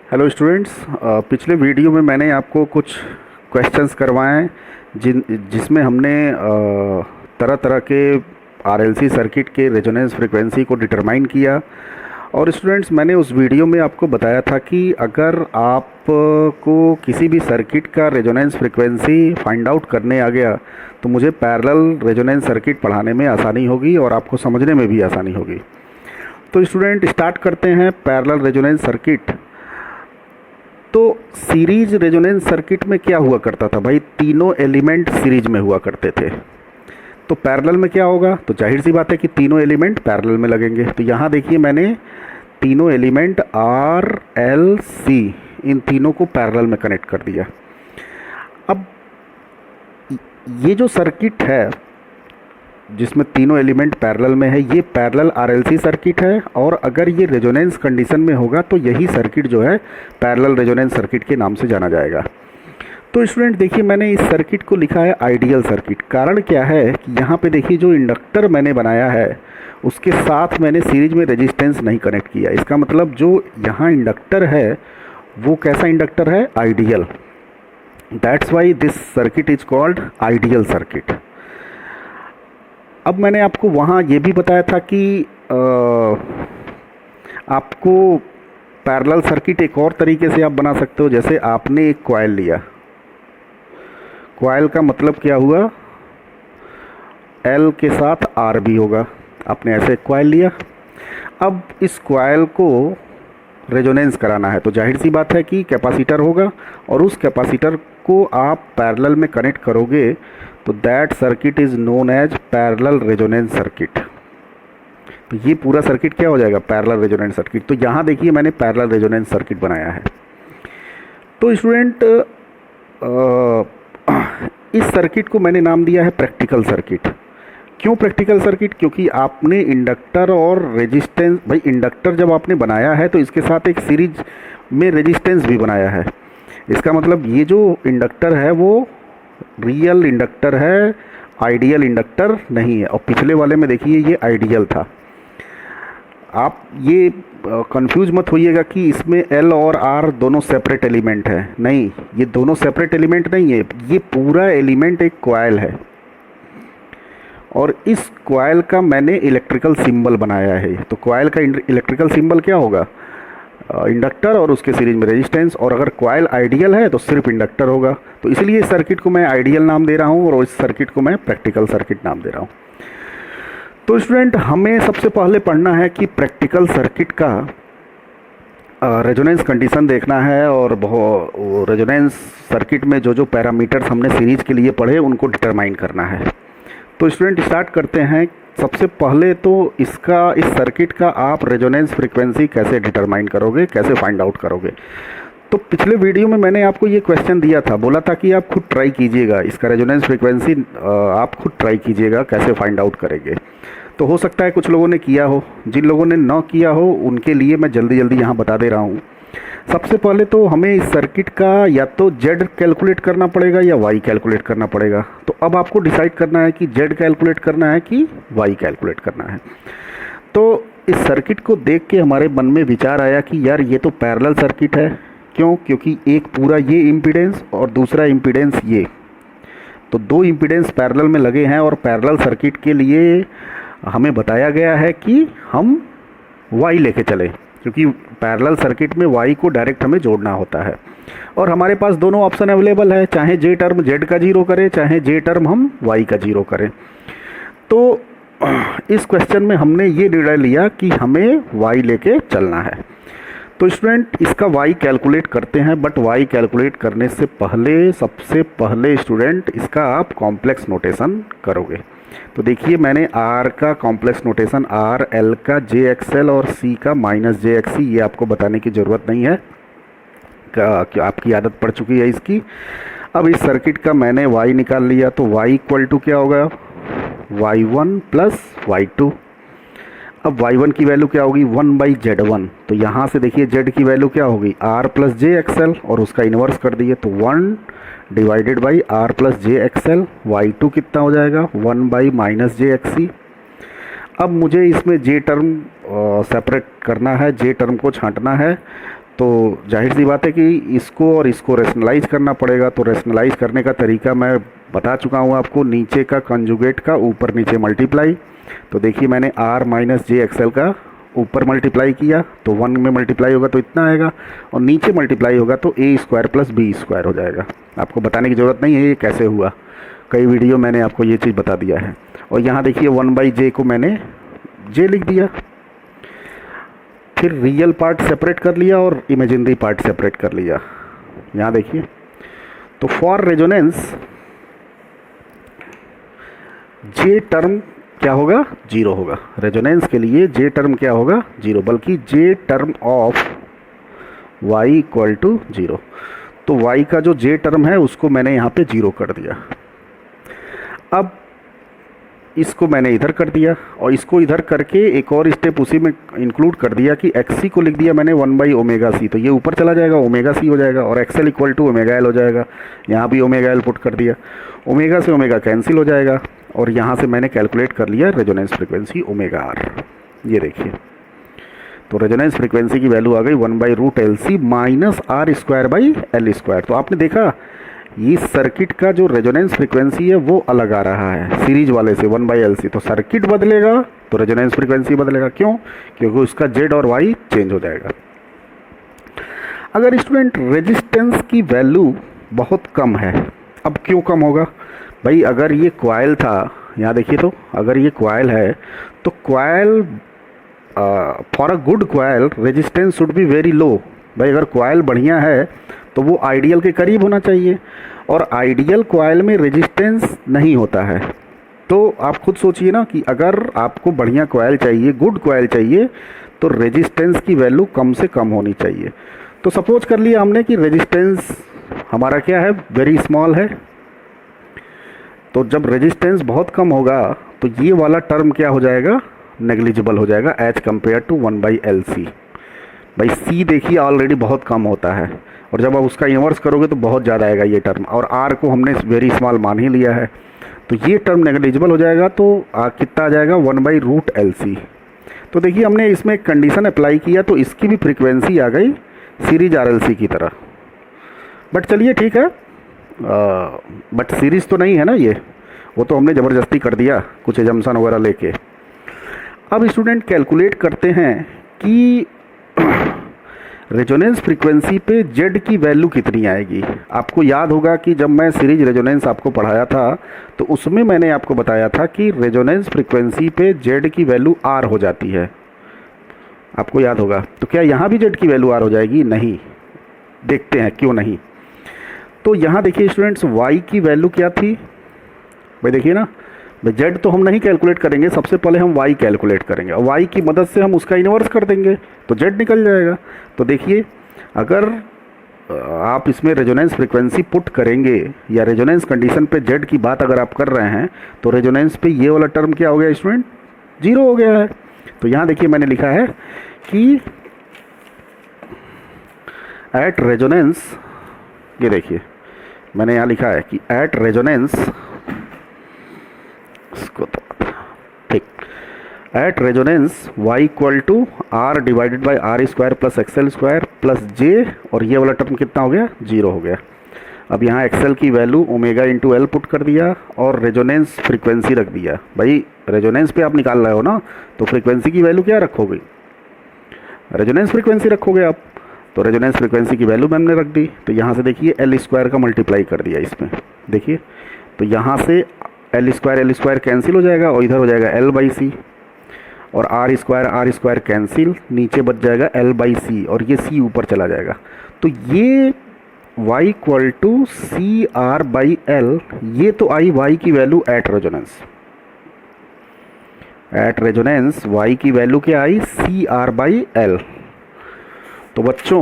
Hello students. पिछले video में मैंने आपको कुछ क्वेश्चंस करवाए जिसमें हमने तरह तरह के आरएलसी सर्किट के रेजोनेंस फ्रीक्वेंसी को डिटरमाइन किया। और स्टूडेंट्स, मैंने उस वीडियो में आपको बताया था कि अगर आपको किसी भी सर्किट का रेजोनेंस फ्रीक्वेंसी फाइंड आउट करने आ गया तो मुझे पैरेलल रेजोनेंस सर्किट पढ़ाने में आसानी होगी और आपको समझने में भी आसानी होगी। तो स्टूडेंट, स्टार्ट करते हैं पैरेलल रेजोनेंस सर्किट। तो सीरीज रेजोनेंस सर्किट में क्या हुआ करता था भाई, तीनों एलिमेंट सीरीज में हुआ करते थे। तो पैरेलल में क्या होगा, तो जाहिर सी बात है कि तीनों एलिमेंट पैरेलल में लगेंगे। तो यहाँ देखिए, मैंने तीनों एलिमेंट आर एल सी इन तीनों को पैरेलल में कनेक्ट कर दिया। अब ये जो सर्किट है जिसमें तीनों एलिमेंट पैरेलल में है, ये पैरेलल आरएलसी सर्किट है। और अगर ये रेजोनेंस कंडीशन में होगा तो यही सर्किट जो है पैरेलल रेजोनेंस सर्किट के नाम से जाना जाएगा। तो स्टूडेंट देखिए, मैंने इस सर्किट को लिखा है आइडियल सर्किट। कारण क्या है कि यहाँ पे देखिए, जो इंडक्टर मैंने बनाया है उसके साथ मैंने सीरीज में रेजिस्टेंस नहीं कनेक्ट किया। इसका मतलब जो यहाँ इंडक्टर है वो कैसा इंडक्टर है, ideal. That's why this circuit is called ideal circuit. अब मैंने आपको वहाँ ये भी बताया था कि आपको पैरेलल सर्किट एक और तरीके से आप बना सकते हो। जैसे आपने एक कॉइल लिया, कॉइल का मतलब क्या हुआ, L के साथ R भी होगा। आपने ऐसे एक कॉइल लिया, अब इस कॉइल को रेजोनेंस कराना है तो जाहिर सी बात है कि कैपेसिटर होगा और उस कैपेसिटर को आप पैरेलल में कनेक्ट करोगे तो that circuit is known as parallel resonance circuit. तो ये पूरा सर्किट क्या हो जाएगा, पैरेलल रेजोनेंस सर्किट। तो यहाँ देखिए, मैंने पैरेलल रेजोनेंस सर्किट बनाया है। तो स्टूडेंट, इस सर्किट को मैंने नाम दिया है प्रैक्टिकल सर्किट। क्यों प्रैक्टिकल सर्किट, क्योंकि आपने इंडक्टर और रेजिस्टेंस, भाई इंडक्टर जब आपने बनाया है तो इसके साथ एक सीरीज में रेजिस्टेंस भी बनाया है। इसका मतलब ये जो इंडक्टर है वो रियल इंडक्टर है, आइडियल इंडक्टर नहीं है। और पिछले वाले में देखिए ये आइडियल था। आप ये कंफ्यूज मत होइएगा कि इसमें L और R दोनों सेपरेट एलिमेंट है। नहीं, ये दोनों सेपरेट एलिमेंट नहीं है, ये पूरा एलिमेंट एक कॉइल है और इस कॉइल का मैंने इलेक्ट्रिकल सिंबल बनाया है। तो कॉइल का इलेक्ट्रिकल सिंबल क्या होगा, इंडक्टर और उसके सीरीज में रेजिस्टेंस। और अगर कॉइल आइडियल है तो सिर्फ इंडक्टर होगा। तो इसलिए इस सर्किट को मैं आइडियल नाम दे रहा हूँ और इस सर्किट को मैं प्रैक्टिकल सर्किट नाम दे रहा हूँ। तो स्टूडेंट, हमें सबसे पहले पढ़ना है कि प्रैक्टिकल सर्किट का रेजोनेंस कंडीशन देखना है और रेजोनेंस सर्किट में जो जो पैरामीटर्स हमने सीरीज के लिए पढ़े उनको डिटरमाइन करना है। तो स्टूडेंट, स्टार्ट करते हैं। सबसे पहले तो इस सर्किट का आप रेजोनेंस फ्रीक्वेंसी कैसे डिटरमाइन करोगे, कैसे फाइंड आउट करोगे। तो पिछले वीडियो में मैंने आपको ये क्वेश्चन दिया था, बोला था कि आप खुद ट्राई कीजिएगा, इसका रेजोनेंस फ्रीक्वेंसी आप खुद ट्राई कीजिएगा कैसे फाइंड आउट करेंगे। तो हो सकता है कुछ लोगों ने किया हो, जिन लोगों ने न किया हो उनके लिए मैं जल्दी जल्दी यहाँ बता दे रहा हूँ। सबसे पहले तो हमें इस सर्किट का या तो Z कैलकुलेट करना पड़ेगा या Y कैलकुलेट करना पड़ेगा। तो अब आपको डिसाइड करना है कि Z कैलकुलेट करना है कि Y कैलकुलेट करना है। तो इस सर्किट को देख के हमारे मन में विचार आया कि यार ये तो पैरेलल सर्किट है। क्यों, क्योंकि एक पूरा ये इम्पीडेंस और दूसरा इम्पीडेंस ये, तो दो इम्पीडेंस पैरेलल में लगे हैं। और पैरेलल सर्किट के लिए हमें बताया गया है कि हम Y लेके चले, क्योंकि पैरेलल सर्किट में Y को डायरेक्ट हमें जोड़ना होता है। और हमारे पास दोनों ऑप्शन अवेलेबल है, चाहे J टर्म Z का 0 करें, चाहे J टर्म हम Y का 0 करें। तो इस क्वेश्चन में हमने ये निर्णय लिया कि हमें Y लेके चलना है। तो स्टूडेंट, इसका Y कैलकुलेट करते हैं, बट Y कैलकुलेट करने से पहले सबसे पहले स्टूडेंट इसका आप कॉम्प्लेक्स नोटेशन करोगे। तो देखिए, मैंने R का कॉम्प्लेक्स नोटेशन, R, L का JXL और C का -JXC, ये आपको बताने की ज़रूरत नहीं है, आपकी आदत पड़ चुकी है इसकी। अब इस सर्किट का मैंने Y निकाल लिया, तो Y इक्वल टू क्या होगा, Y1 प्लस Y2। अब Y1 की वैल्यू क्या होगी, 1/Z1। तो यहाँ से देखिए Z की वैल्यू क्या होगी, R प्लस JXL, और उसका इन्वर्स कर दिए तो 1 divided by R plus JXL। Y2 कितना हो जाएगा, 1/-JXC। अब मुझे इसमें J टर्म सेपरेट करना है, J टर्म को छांटना है। तो जाहिर सी बात है कि इसको और इसको रेशनलाइज करना पड़ेगा। तो रेशनलाइज करने का तरीका मैं बता चुका हूँ आपको, नीचे का कंजुगेट का ऊपर नीचे मल्टीप्लाई। तो देखिए मैंने r माइनस जे एक्सएल का ऊपर मल्टीप्लाई किया तो 1 में मल्टीप्लाई होगा तो इतना आएगा, और नीचे मल्टीप्लाई होगा तो a square plus B square हो जाएगा। आपको बताने की ज़रूरत नहीं है ये कैसे हुआ, कई वीडियो मैंने आपको ये चीज़ बता दिया है। और यहाँ देखिए 1/j को मैंने j लिख दिया, फिर रियल पार्ट सेपरेट कर लिया और इमेजिनरी पार्ट सेपरेट कर लिया। यहाँ देखिए, तो फॉर रेजोनेंस जे टर्म क्या होगा, 0 होगा। रेजोनेंस के लिए जे टर्म क्या होगा, 0, बल्कि जे term of y equal to 0। तो y का जो जे टर्म है उसको मैंने यहाँ पे 0 कर दिया। अब इसको मैंने इधर कर दिया और इसको इधर करके एक और स्टेप उसी में इंक्लूड कर दिया कि xc को लिख दिया मैंने 1/ωc, तो ये ऊपर चला जाएगा ωc हो जाएगा और xl इक्वल टू ωl हो जाएगा। यहाँ भी ωl पुट कर दिया, ओमेगा से ओमेगा कैंसिल हो जाएगा और यहाँ से मैंने कैलकुलेट कर लिया रेजोनेंस फ्रीक्वेंसी ωr। ये देखिए, तो रेजोनेंस फ्रीक्वेंसी की वैल्यू आ गई 1/√LC माइनस r²/L²। तो आपने देखा ये सर्किट का जो रेजोनेंस फ्रीक्वेंसी है वो अलग आ रहा है सीरीज वाले से 1/LC। तो सर्किट बदलेगा तो रेजोनेंस फ्रीक्वेंसी बदलेगा, क्यों? क्योंकि उसका Z और Y चेंज हो जाएगा। अगर स्टूडेंट रेजिस्टेंस की वैल्यू बहुत कम है, अब क्यों कम होगा भाई? अगर ये कॉइल था, यहाँ देखिए, तो अगर ये कॉइल है तो coil for a good coil resistance should be very low. भाई अगर कॉइल बढ़िया है तो वो आइडियल के करीब होना चाहिए, और आइडियल कॉइल में रेजिस्टेंस नहीं होता है। तो आप खुद सोचिए ना कि अगर आपको बढ़िया कॉइल चाहिए, गुड कॉइल चाहिए, तो रेजिस्टेंस की वैल्यू कम से कम होनी चाहिए। तो सपोज कर लिया हमने कि रेजिस्टेंस हमारा क्या है, वेरी स्मॉल है। तो जब रेजिस्टेंस बहुत कम होगा तो ये वाला टर्म क्या हो जाएगा, नेग्लिजिबल हो जाएगा एज कम्पेयर टू 1/LC। भाई C देखिए ऑलरेडी बहुत कम होता है, और जब आप उसका इन्वर्स करोगे तो बहुत ज़्यादा आएगा ये टर्म, और R को हमने वेरी स्मॉल मान ही लिया है, तो ये टर्म नेग्लिजिबल हो जाएगा। तो कितना आ जाएगा, 1/√LC। तो देखिए हमने इसमें एक कंडीशन अप्लाई किया तो इसकी भी फ्रीक्वेंसी आ गई सीरीज RLC की तरह। बट चलिए ठीक है, बट सीरीज़ तो नहीं है ना ये, वो तो हमने ज़बरदस्ती कर दिया कुछ एजम्पशन वगैरह लेके। अब स्टूडेंट कैलकुलेट करते हैं कि रेजोनेंस फ्रीक्वेंसी पे Z की वैल्यू कितनी आएगी। आपको याद होगा कि जब मैं सीरीज रेजोनेंस आपको पढ़ाया था तो उसमें मैंने आपको बताया था कि रेजोनेंस फ्रीक्वेंसी पे Z की वैल्यू R हो जाती है, आपको याद होगा। तो क्या यहाँ भी Z की वैल्यू R हो जाएगी? नहीं, देखते हैं क्यों नहीं। तो यहाँ देखिए स्टूडेंट्स, Y की वैल्यू क्या थी भाई, देखिए ना, Z तो हम नहीं कैलकुलेट करेंगे, सबसे पहले हम Y कैलकुलेट करेंगे और Y की मदद से हम उसका इन्वर्स कर देंगे तो Z निकल जाएगा। तो देखिए अगर आप इसमें रेजोनेंस फ्रीक्वेंसी पुट करेंगे या रेजोनेंस कंडीशन पे Z की बात अगर आप कर रहे हैं तो रेजोनेंस पे ये वाला टर्म क्या हो गया स्टूडेंट, 0 हो गया है। तो यहाँ देखिए मैंने लिखा है कि एट रेजोनेंस, ये देखिए मैंने यहाँ लिखा है कि एट रेजोनेंस, इसको तो ठीक, at resonance y equal to R divided by R² plus XL² plus J, और ये वाला टर्म कितना हो गया, 0 हो गया। अब यहाँ XL की वैल्यू ω/L पुट कर दिया और रेजोनेंस फ्रीक्वेंसी रख दिया। भाई रेजोनेंस पे आप निकाल रहे हो ना, तो फ्रीक्वेंसी की वैल्यू क्या रखोगे, रेजोनेंस फ्रीक्वेंसी रखोगे आप। तो रेजोनेंस फ्रीक्वेंसी की वैल्यू मैंने रख दी। तो यहाँ से देखिए L² का मल्टीप्लाई कर दिया इसमें, देखिए तो यहाँ से L² कैंसिल हो जाएगा और इधर हो जाएगा L/C, और R² कैंसिल, नीचे बच जाएगा L/C और ये C ऊपर चला जाएगा। तो ये y इक्वल टू CR/L, ये तो आई y की value at resonance. Eight resonance y की वैल्यू क्या आई, CR/L। तो बच्चों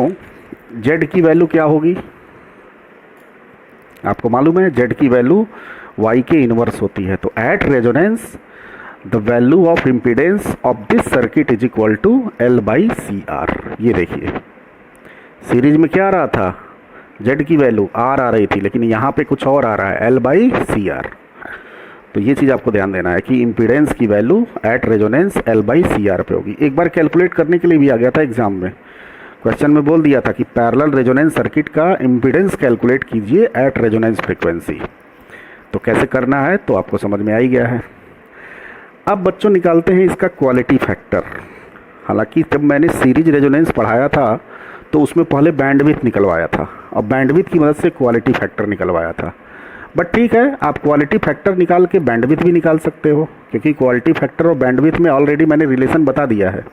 Z की वैल्यू क्या होगी, आपको मालूम है Z की वैल्यू y के इनवर्स होती है। तो at resonance the value of impedance of this circuit is equal to L/CR। ये देखिए सीरीज में क्या आ रहा था, Z की वैल्यू R आ रही थी, लेकिन यहाँ पे कुछ और आ रहा है L/CR। तो ये चीज़ आपको ध्यान देना है कि इम्पीडेंस की वैल्यू एट रेजोनेंस L/CR पे होगी। एक बार कैलकुलेट करने के लिए भी आ गया था एग्जाम में, क्वेश्चन में बोल दिया था कि पैरेलल रेजोनेंस सर्किट का इम्पीडेंस कैलकुलेट कीजिए एट रेजोनेंस फ्रीक्वेंसी। तो कैसे करना है तो आपको समझ में आ ही गया है। अब बच्चों निकालते हैं इसका क्वालिटी फैक्टर। हालांकि जब मैंने सीरीज रेजोनेंस पढ़ाया था तो उसमें पहले बैंडविड्थ निकलवाया था और बैंडविड्थ की मदद से क्वालिटी फैक्टर निकलवाया था। बट ठीक है, आप क्वालिटी फैक्टर निकाल के बैंडविड्थ भी निकाल सकते हो, क्योंकि क्वालिटी फैक्टर और बैंडविड्थ में ऑलरेडी मैंने रिलेशन बता दिया है।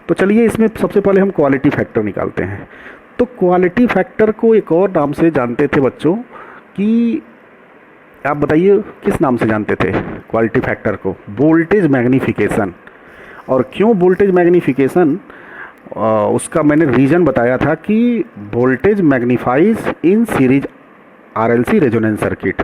तो चलिए इसमें सबसे पहले हम क्वालिटी फैक्टर निकालते हैं। तो क्वालिटी फैक्टर को एक और नाम से जानते थे बच्चों, कि आप बताइए किस नाम से जानते थे क्वालिटी फैक्टर को? Voltage magnification. और क्यों वोल्टेज मैग्नीफिकेशन? उसका मैंने रीज़न बताया था कि voltage magnifies in series RLC resonance circuit.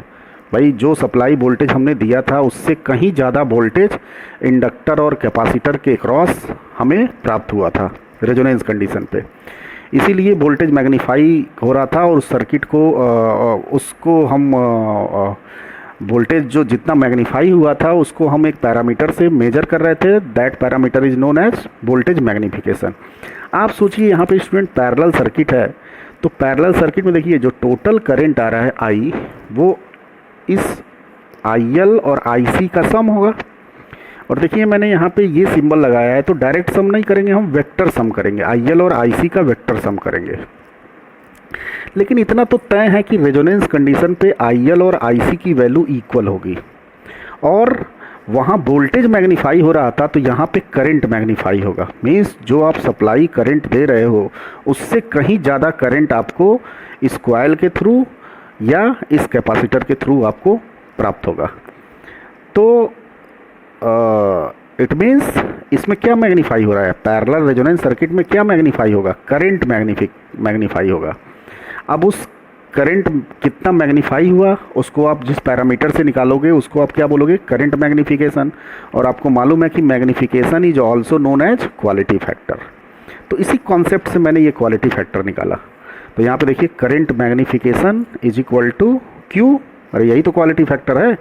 भाई जो सप्लाई वोल्टेज हमने दिया था उससे कहीं ज़्यादा वोल्टेज इंडक्टर और कैपेसिटर के क्रॉस हमें प्राप्त हुआ था रेजोनेंस कंडीशन पे, इसीलिए वोल्टेज मैग्नीफाई हो रहा था और उस सर्किट को उसको हम वोल्टेज जो जितना मैग्नीफाई हुआ था उसको हम एक पैरामीटर से मेजर कर रहे थे। That parameter is known as voltage magnification. आप सोचिए यहाँ पे स्टूडेंट पैरेलल सर्किट है, तो पैरेलल सर्किट में देखिए जो टोटल करंट आ रहा है आई, वो इस IL और IC का सम होगा। और देखिए मैंने यहाँ पे ये सिंबल लगाया है, तो डायरेक्ट सम नहीं करेंगे, हम वेक्टर सम करेंगे, IL और IC का वेक्टर सम करेंगे। लेकिन इतना तो तय है कि रेजोनेंस कंडीशन पे IL और IC की वैल्यू इक्वल होगी, और वहाँ वोल्टेज मैग्नीफाई हो रहा था तो यहाँ पे करंट मैग्नीफाई होगा। मीन्स जो आप सप्लाई करंट दे रहे हो उससे कहीं ज़्यादा करंट आपको इस कॉइल के थ्रू या इस कैपेसिटर के थ्रू आपको प्राप्त होगा। तो इट मीन्स इसमें क्या मैग्नीफाई हो रहा है? पैरेलल रेजोनेंस सर्किट में क्या मैग्नीफाई होगा? करंट मैग्नीफाई होगा। अब उस करंट कितना मैग्नीफाई हुआ उसको आप जिस पैरामीटर से निकालोगे उसको आप क्या बोलोगे? Current magnification. और आपको मालूम है कि magnification is also known as quality factor. तो इसी कॉन्सेप्ट से मैंने ये क्वालिटी फैक्टर निकाला। तो यहाँ पे देखिए current magnification is equal to Q, अरे यही तो क्वालिटी फैक्टर है,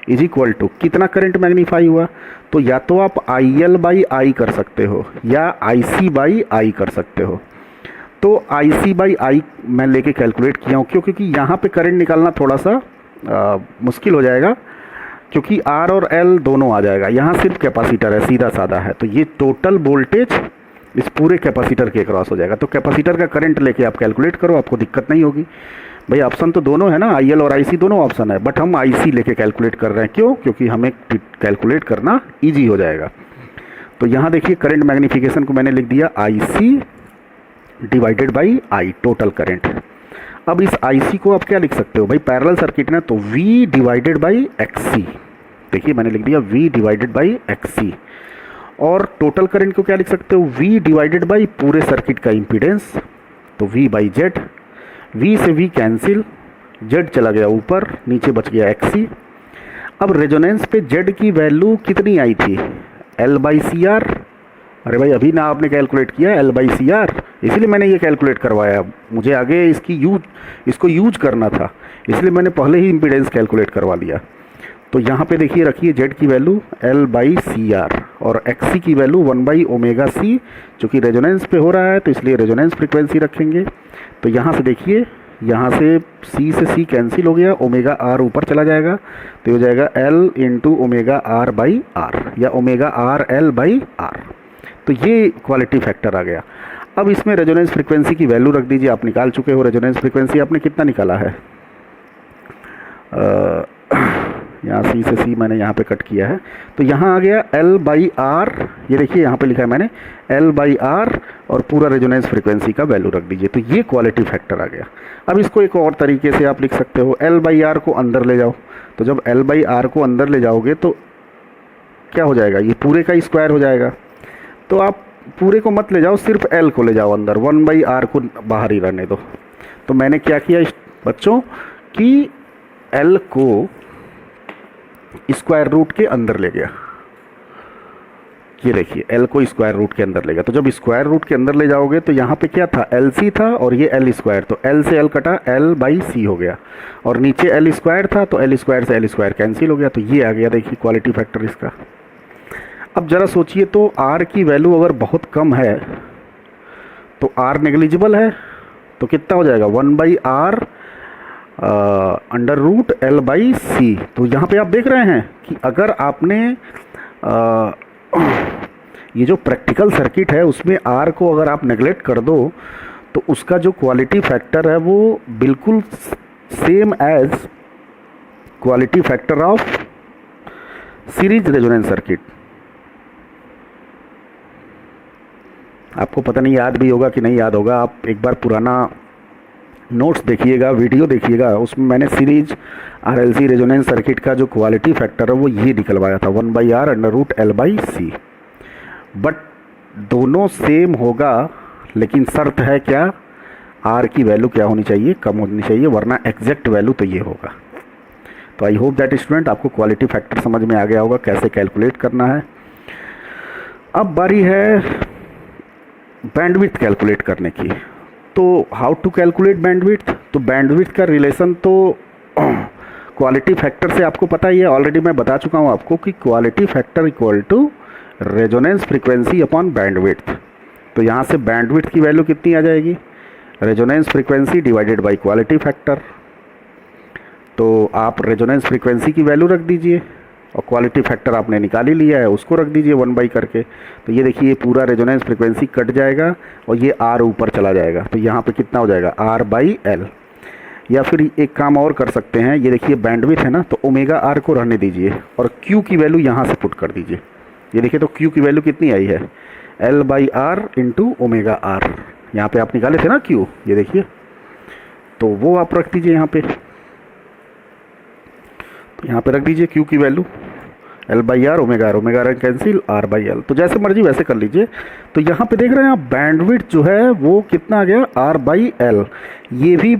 इज इक्वल टू कितना करंट मैग्नीफाई हुआ। तो या तो आप IL बाई आई कर सकते हो या IC बाई आई कर सकते हो। तो IC बाई आई मैं लेके कैलकुलेट किया हूँ, क्योंकि यहाँ पे करंट निकालना थोड़ा सा मुश्किल हो जाएगा, क्योंकि R और L दोनों आ जाएगा। यहाँ सिर्फ कैपेसिटर है, सीधा साधा है, तो ये टोटल वोल्टेज इस पूरे कैपेसिटर के क्रॉस हो जाएगा। तो कैपेसिटर का करंट लेके आप कैलकुलेट करो, आपको दिक्कत नहीं होगी। भाई ऑप्शन तो दोनों है ना, IL और IC दोनों ऑप्शन है, बट हम IC लेके कैलकुलेट कर रहे हैं। क्यों? क्योंकि हमें कैलकुलेट करना ईजी हो जाएगा। तो यहाँ देखिए करंट मैग्नीफिकेशन को मैंने लिख दिया IC divided by I, total current. अब इस IC को आप क्या लिख सकते हो? भाई पैरेलल सर्किट ना, तो V डिवाइडेड बाई XC। देखिए मैंने लिख दिया V डिवाइडेड बाई XC। और टोटल करंट को क्या लिख सकते हो? V डिवाइडेड बाई पूरे सर्किट का इम्पीडेंस, तो V बाई Z। V से V कैंसिल, Z चला गया ऊपर, नीचे बच गया XC। अब रेजोनेंस पे Z की वैल्यू कितनी आई थी? L by CR। अरे भाई अभी ना आपने कैलकुलेट किया L बाई CR, इसीलिए मैंने ये कैलकुलेट करवाया। मुझे आगे इसको यूज करना था, इसलिए मैंने पहले ही इम्पीडेंस कैलकुलेट करवा लिया। तो यहाँ पे देखिए रखिए Z की वैल्यू L बाई CR और XC की वैल्यू 1 बाई ओमेगा C, चूँकि रेजोनेंस पे हो रहा है तो इसलिए रेजोनेंस फ्रीक्वेंसी रखेंगे। तो यहाँ से देखिए, यहाँ से C से C कैंसिल हो गया, ओमेगा R ऊपर चला जाएगा, तो हो जाएगा L into omega R by R या omega R L by R। तो ये क्वालिटी फैक्टर आ गया। अब इसमें रेजोनेंस फ्रीक्वेंसी की वैल्यू रख दीजिए। आप निकाल चुके हो रेजोनेंस फ्रीक्वेंसी, आपने कितना निकाला है? यहाँ C से C मैंने यहाँ पे कट किया है, तो यहाँ आ गया L बाई R। ये देखिए यहाँ पे लिखा है मैंने L बाई R और पूरा रेजोनेंस फ्रीक्वेंसी का वैल्यू रख दीजिए, तो ये क्वालिटी फैक्टर आ गया। अब इसको एक और तरीके से आप लिख सकते हो, L बाई R को अंदर ले जाओ। तो जब L बाई R को अंदर ले जाओगे तो क्या हो जाएगा? ये पूरे का स्क्वायर हो जाएगा। तो आप पूरे को मत ले जाओ, सिर्फ L को ले जाओ अंदर, 1 बाई R को बाहर ही रहने दो। तो मैंने क्या किया बच्चों कि L को स्क्वायर रूट के अंदर ले गया। ये देखिए L को स्क्वायर रूट के अंदर ले गया। तो जब स्क्वायर रूट के अंदर ले जाओगे तो यहाँ पे क्या था? LC था और ये L स्क्वायर, तो L से L कटा, L बाई C हो गया, और नीचे L स्क्वायर था तो L स्क्वायर से L स्क्वायर कैंसिल हो गया। तो ये आ गया देखिए क्वालिटी फैक्टर इसका। अब ज़रा सोचिए तो R की वैल्यू अगर बहुत कम है तो R नेग्लिजिबल है, तो कितना हो जाएगा 1/R अंडर रूट L/C। तो यहाँ पे आप देख रहे हैं कि अगर आपने ये जो प्रैक्टिकल सर्किट है उसमें R को अगर आप नेगलेक्ट कर दो तो उसका जो क्वालिटी फैक्टर है वो बिल्कुल same as quality factor of series resonance circuit. आपको पता नहीं याद भी होगा कि नहीं याद होगा, आप एक बार पुराना नोट्स देखिएगा, वीडियो देखिएगा, उसमें मैंने सीरीज RLC रेजोनेंस सर्किट का जो क्वालिटी फैक्टर है वो ये निकलवाया था 1/R under root L/C। But दोनों सेम होगा, लेकिन शर्त है क्या, R की वैल्यू क्या होनी चाहिए, कम होनी चाहिए, वरना एग्जैक्ट वैल्यू तो ये होगा। तो आई होप दैट स्टूडेंट आपको क्वालिटी फैक्टर समझ में आ गया होगा कैसे कैलकुलेट करना है। अब बारी है बैंडविड्थ कैलकुलेट करने की। तो हाउ टू कैलकुलेट बैंडविड्थ, तो बैंडविड्थ का रिलेशन तो क्वालिटी फैक्टर से आपको पता ही है, ऑलरेडी मैं बता चुका हूँ आपको कि quality factor equal to resonance frequency upon bandwidth. तो यहाँ से बैंडविड्थ की वैल्यू कितनी आ जाएगी, resonance frequency divided by quality factor. तो आप रेजोनेंस फ्रीक्वेंसी की वैल्यू रख दीजिए और क्वालिटी फैक्टर आपने निकाल ही लिया है उसको रख दीजिए 1/, करके। तो ये देखिए पूरा रेजोनेंस फ्रीक्वेंसी कट जाएगा और ये R ऊपर चला जाएगा, तो यहाँ पे कितना हो जाएगा R/L। या फिर एक काम और कर सकते हैं, ये देखिए बैंडविड्थ है ना, तो ω/R को रहने दीजिए और Q की वैल्यू यहाँ से पुट कर दीजिए। ये देखिए तो Q की वैल्यू कितनी आई है, L/R इंटू ω/R। यहाँ पे आप निकाले थे ना Q, ये देखिए, तो वो आप रख दीजिए यहाँ पे। तो यहाँ पे रख दीजिए Q की value L/R, ω/R cancel, R/L। तो जैसे मर्जी वैसे कर लीजिए। तो यहाँ पे देख रहे हैं आप बैंडविड्थ जो है वो कितना आ गया, R/L। ये भी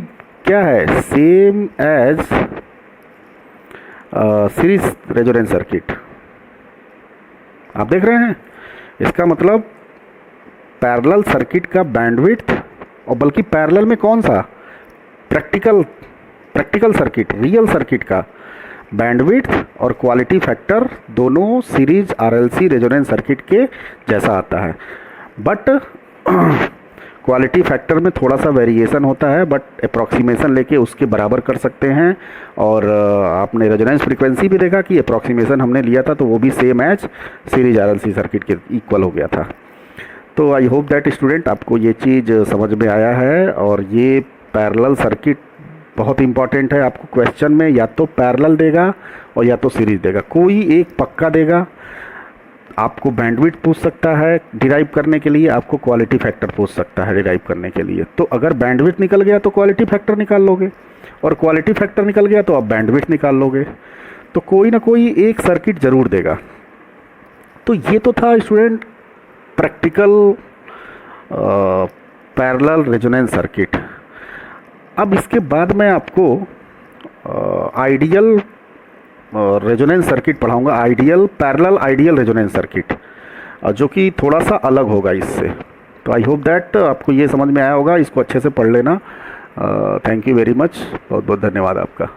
क्या है, same as series resonance circuit. आप देख रहे हैं, इसका मतलब पैरेलल सर्किट का बैंडविड्थ, और बल्कि पैरेलल में कौन सा, प्रैक्टिकल सर्किट, रियल सर्किट का बैंडविड्थ और क्वालिटी फैक्टर दोनों सीरीज RLC रेजोनेंस सर्किट के जैसा आता है। बट क्वालिटी फैक्टर में थोड़ा सा वेरिएशन होता है, बट अप्रॉक्सीमेशन लेके उसके बराबर कर सकते हैं। और आपने रेजोनेंस फ्रीक्वेंसी भी देखा कि अप्रॉक्सीमेशन हमने लिया था तो वो भी same as series RLC circuit के इक्वल हो गया था। तो आई होप दैट स्टूडेंट आपको ये चीज़ समझ में आया है। और ये पैरेलल सर्किट बहुत इंपॉर्टेंट है, आपको क्वेश्चन में या तो पैरेलल देगा और या तो सीरीज देगा, कोई एक पक्का देगा। आपको बैंडविड्थ पूछ सकता है डिराइव करने के लिए, आपको क्वालिटी फैक्टर पूछ सकता है डिराइव करने के लिए। तो अगर बैंडविड्थ निकल गया तो क्वालिटी फैक्टर निकाल लोगे, और क्वालिटी फैक्टर निकल गया तो आप बैंडविड्थ निकाल लोगे। तो कोई ना कोई एक सर्किट ज़रूर देगा। तो ये तो था student practical parallel resonance circuit. अब इसके बाद मैं आपको आइडियल रेजोनेंस सर्किट पढ़ाऊंगा, ideal parallel ideal resonance circuit, जो कि थोड़ा सा अलग होगा इससे। तो आई होप दैट आपको ये समझ में आया होगा, इसको अच्छे से पढ़ लेना। थैंक यू वेरी मच, बहुत बहुत धन्यवाद आपका।